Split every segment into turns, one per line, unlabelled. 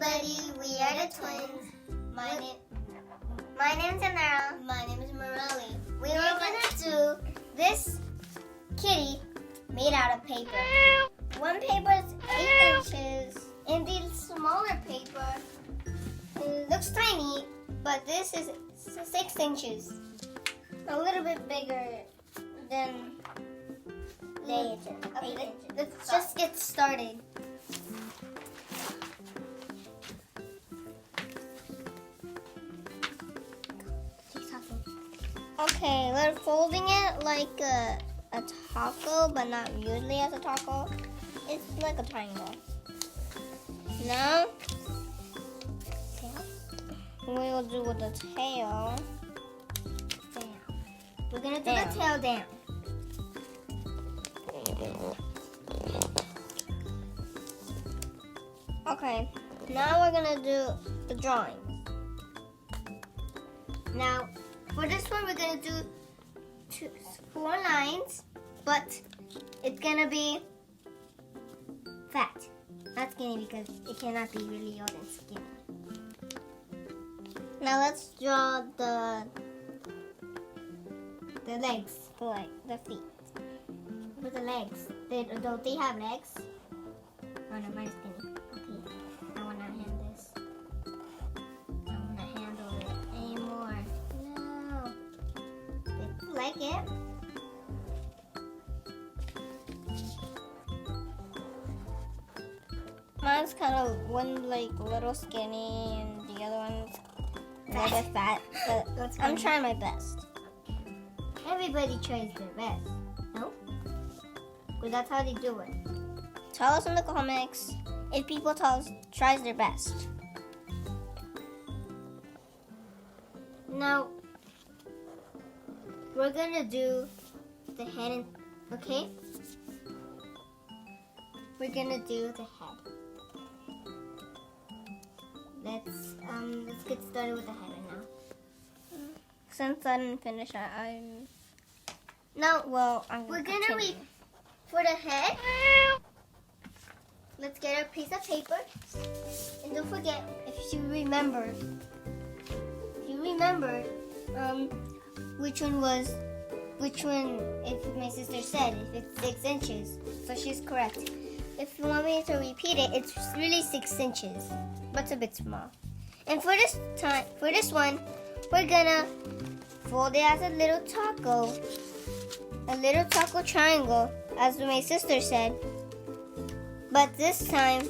everybody, we are the twins. My name's Anara.
My name is Morelli.
We are gonna do this kitty made out of paper. One paper is 8 inches, and the smaller paper looks tiny, but this is 6 inches. A little bit bigger than 8 inches. Okay, let's just get started. Okay, we're folding it like a taco, but not usually as a taco. It's like a triangle. Now, we will do with the tail. Down. We're gonna do the tail down. Okay, now we're gonna do the drawing. Now, for this one, we're gonna do 4 lines, but it's gonna be fat, not skinny, because it cannot be really old and skinny. Now let's draw the legs, the feet. With the legs, don't they have legs? Oh no, mine's skinny. Okay, I wanna hand this. I wanna handle it anymore. No, like it. Mine's kind of one like little skinny and the other one's a little bit fat. But I'm trying my best. Everybody tries their best. No? Because that's how they do it. Tell us in the comments if people tries their best. Now, we're gonna do the head, okay? We're gonna do the head. Let's get started with the head right now. Since I didn't finish, I'm we're gonna read for the head. Let's get a piece of paper, and don't forget, if you remember, which one, if my sister said, if it's 6 inches, so she's correct. If you want me to repeat it, it's really 6 inches, but it's a bit small. And for this one, we're gonna fold it as a little taco triangle, as my sister said. But this time,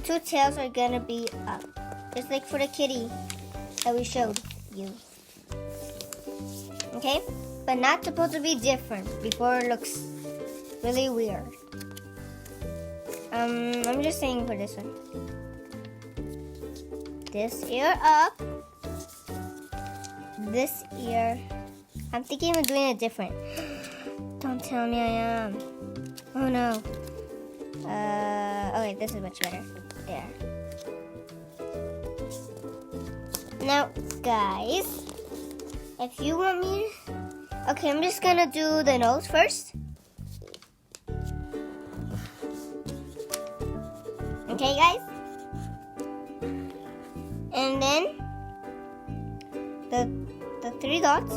2 tails are gonna be up, just like for the kitty that we showed you. Okay? But not supposed to be different before it looks really weird. I'm just saying for this one. This ear up. This ear. I'm thinking of doing it different. Don't tell me I am. Oh no. Okay, this is much better. There. Now, guys, if you want me, okay, I'm just gonna do the nose first. Okay, guys, and then the 3 dots.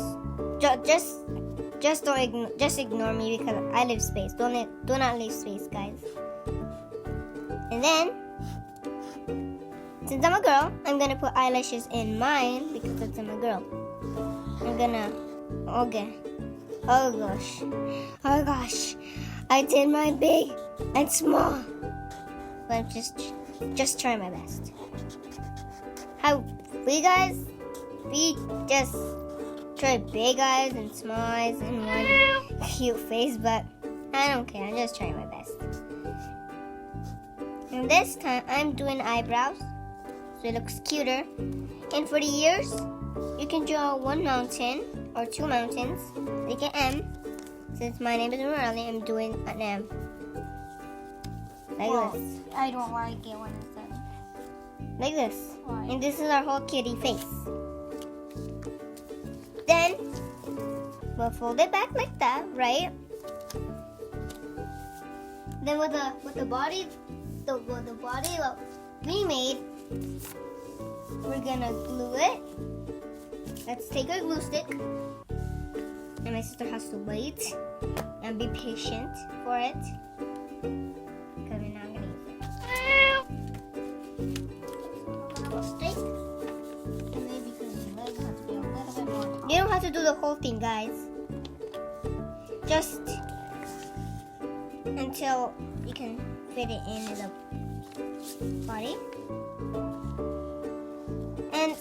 Just ignore me because I leave space. Do not leave space, guys. And then, since I'm a girl, I'm gonna put eyelashes in mine because I'm a girl. I'm gonna. Okay. Oh gosh. I did my big and small. But I'm just trying my best. How we guys? We just try big eyes and small eyes and one cute face, but I don't care. I'm just trying my best. And this time I'm doing eyebrows, so it looks cuter. And for the ears, you can draw 1 mountain or 2 mountains, like an M. Since my name is Morelli, I'm doing an M. Like this.
I don't like it when it's done.
Like this.
Why?
And this is our whole kitty face. Then we'll fold it back like that, right? Then with the body, we made, we're gonna glue it. Let's take our glue stick. And my sister has to wait and be patient for it. Because we're not gonna use it. A little stick.
And maybe because the legs have to be a little bit more tall.
You don't have to do the whole thing, guys. Just until you can fit it in the body. And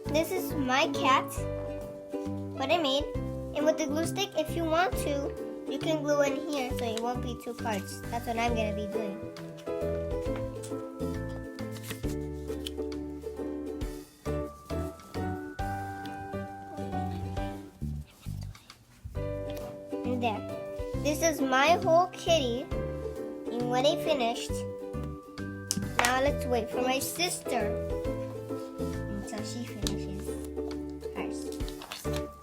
this is my cat, what I made. And with the glue stick, if you want to, you can glue in here so it won't be two parts. That's what I'm gonna be doing. And there. This is my whole kitty. And when I finished, now let's wait for my sister until she finishes hers.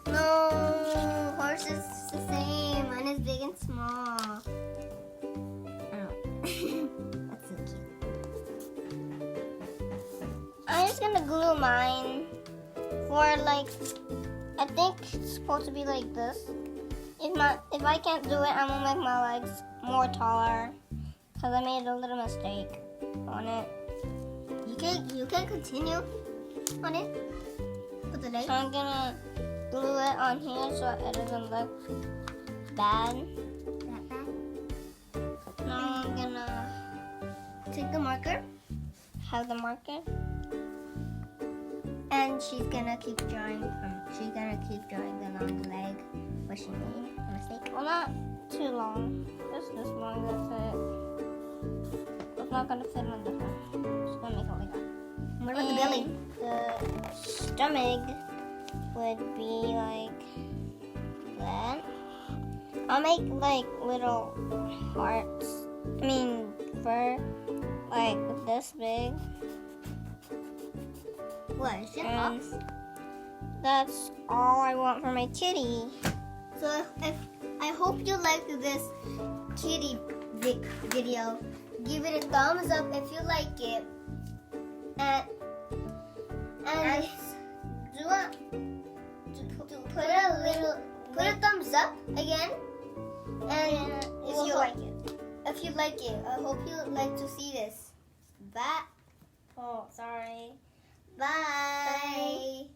No, horse is the same. Mine is big and small. Oh, that's so cute. I'm just gonna glue mine for like, I think it's supposed to be like this. If I can't do it, I'm gonna make my legs more taller because I made a little mistake on it. You can continue on it. Put the legs. So I'm gonna glue it on here so it doesn't look bad. That bad? Now I'm gonna take the marker. Have the marker. And she's gonna keep drawing the long leg, what she made a mistake. Well, not too long, just this long, that's it. It's not gonna fit on this one. Just gonna make it like that. What about the belly? The stomach would be like that. I'll make like little hearts, fur, like this big. What, is it off? That's all I want for my kitty. So if I hope you liked this kitty video. Give it a thumbs up if you like it. And put a thumbs up again. And if you like it, I hope you like to see this. Bye. Oh, sorry. Bye.